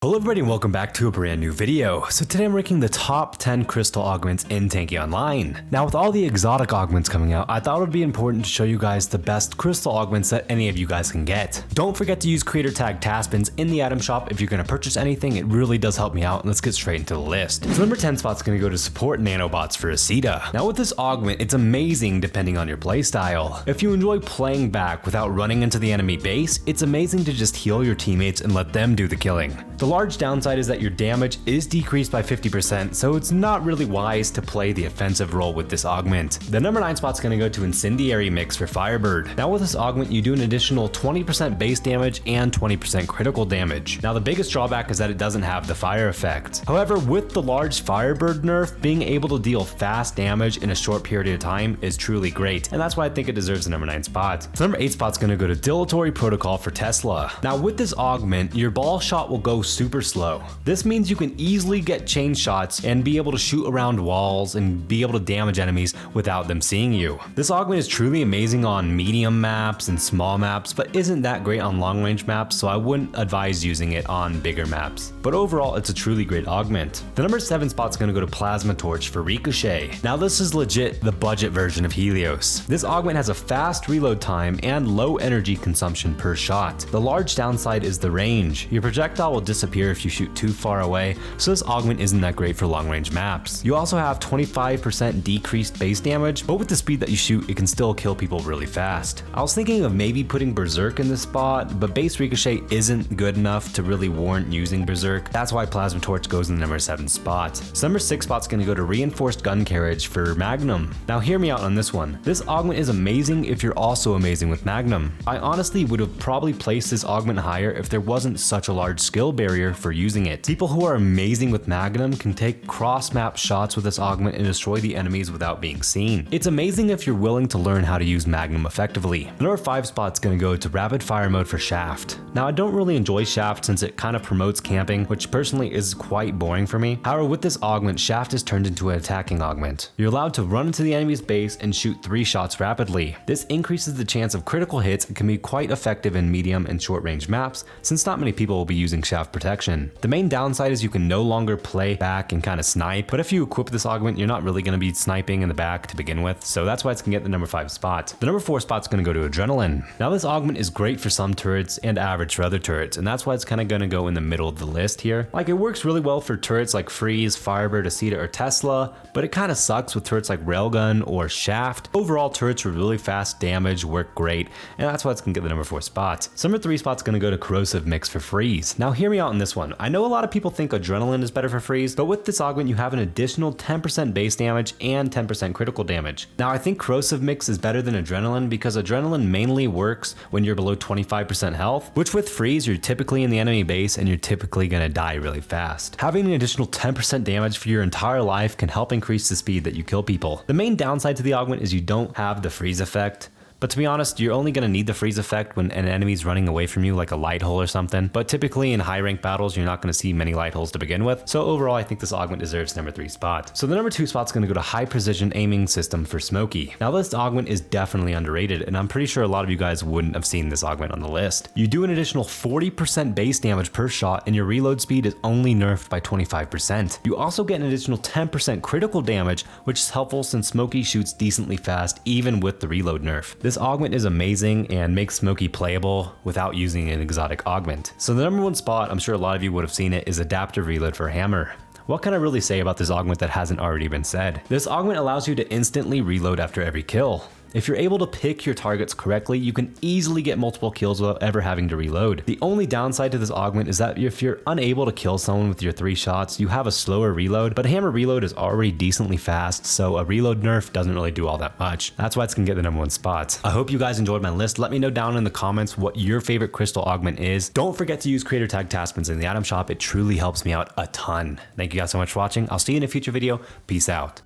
Hello everybody and welcome back to a brand new video. So today I'm ranking the top 10 crystal augments in Tanki Online. Now with all the exotic augments coming out, I thought it would be important to show you guys the best crystal augments that any of you guys can get. Don't forget to use creator tag Taspens in the item shop if you're going to purchase anything. It really does help me out, and let's get straight into the list. So number 10 spot's going to go to support Nanobots for Aceta. Now with this augment, it's amazing depending on your playstyle. If you enjoy playing back without running into the enemy base, it's amazing to just heal your teammates and let them do the killing. The large downside is that your damage is decreased by 50%, so it's not really wise to play the offensive role with this augment. The number 9 spot's going to go to Incendiary mix for Firebird. Now with this augment, you do an additional 20% base damage and 20% critical damage. Now the biggest drawback is that it doesn't have the fire effect. However, with the large Firebird nerf, being able to deal fast damage in a short period of time is truly great, and that's why I think it deserves the number 9 spot. So number 8 spot's going to go to Dilatory Protocol for Tesla. Now with this augment, your ball shot will go super slow. This means you can easily get chain shots and be able to shoot around walls and be able to damage enemies without them seeing you. This augment is truly amazing on medium maps and small maps, but isn't that great on long range maps, so I wouldn't advise using it on bigger maps. But overall, it's a truly great augment. The number 7 spot's going to go to Plasma Torch for Ricochet. Now this is legit the budget version of Helios. This augment has a fast reload time and low energy consumption per shot. The large downside is the range. Your projectile will disappear if you shoot too far away, so this augment isn't that great for long range maps. You also have 25% decreased base damage, but with the speed that you shoot, it can still kill people really fast. I was thinking of maybe putting Berserk in this spot, but base Ricochet isn't good enough to really warrant using Berserk. That's why Plasma Torch goes in the number 7 spot. So number 6 spot's going to go to Reinforced Gun Carriage for Magnum. Now hear me out on this one. This augment is amazing if you're also amazing with Magnum. I honestly would have probably placed this augment higher if there wasn't such a large skill barrier for using it. People who are amazing with Magnum can take cross-map shots with this augment and destroy the enemies without being seen. It's amazing if you're willing to learn how to use Magnum effectively. The number 5 spot's going to go to Rapid Fire mode for Shaft. Now I don't really enjoy Shaft since it kind of promotes camping, which personally is quite boring for me. However, with this augment, Shaft is turned into an attacking augment. You're allowed to run into the enemy's base and shoot 3 shots rapidly. This increases the chance of critical hits and can be quite effective in medium and short range maps, since not many people will be using Shaft protection. The main downside is you can no longer play back and kind of snipe, but if you equip this augment, you're not really going to be sniping in the back to begin with, so that's why it's going to get the number 5 spot. The number 4 spot's going to go to Adrenaline. Now this augment is great for some turrets and average for other turrets, and that's why it's kind of going to go in the middle of the list here. Like, it works really well for turrets like Freeze, Firebird, Aceta, or Tesla, but it kind of sucks with turrets like Railgun or Shaft. Overall, turrets with really fast damage work great, and that's why it's going to get the number 4 spot. So number 3 spot's going to go to Corrosive mix for Freeze. Now hear me out on this one. I know a lot of people think Adrenaline is better for Freeze, but with this augment you have an additional 10% base damage and 10% critical damage. Now I think Corrosive mix is better than Adrenaline because Adrenaline mainly works when you're below 25% health, which with Freeze you're typically in the enemy base and you're typically gonna die really fast. Having an additional 10% damage for your entire life can help increase the speed that you kill people. The main downside to the augment is you don't have the freeze effect. But to be honest, you're only going to need the freeze effect when an enemy's running away from you, like a light hole or something. But typically in high rank battles, you're not going to see many light holes to begin with. So overall, I think this augment deserves number 3 spot. So the number 2 spot's going to go to High Precision Aiming System for Smokey. Now this augment is definitely underrated, and I'm pretty sure a lot of you guys wouldn't have seen this augment on the list. You do an additional 40% base damage per shot, and your reload speed is only nerfed by 25%. You also get an additional 10% critical damage, which is helpful since Smokey shoots decently fast even with the reload nerf. This augment is amazing and makes Smokey playable without using an exotic augment. So the number 1 spot, I'm sure a lot of you would have seen it, is Adaptive Reload for Hammer. What can I really say about this augment that hasn't already been said? This augment allows you to instantly reload after every kill. If you're able to pick your targets correctly, you can easily get multiple kills without ever having to reload. The only downside to this augment is that if you're unable to kill someone with your 3 shots, you have a slower reload, but hammer reload is already decently fast, so a reload nerf doesn't really do all that much. That's why it's gonna get the number 1 spot. I hope you guys enjoyed my list. Let me know down in the comments what your favorite crystal augment is. Don't forget to use creator tag Taspens in the item shop. It truly helps me out a ton. Thank you guys so much for watching. I'll see you in a future video. Peace out.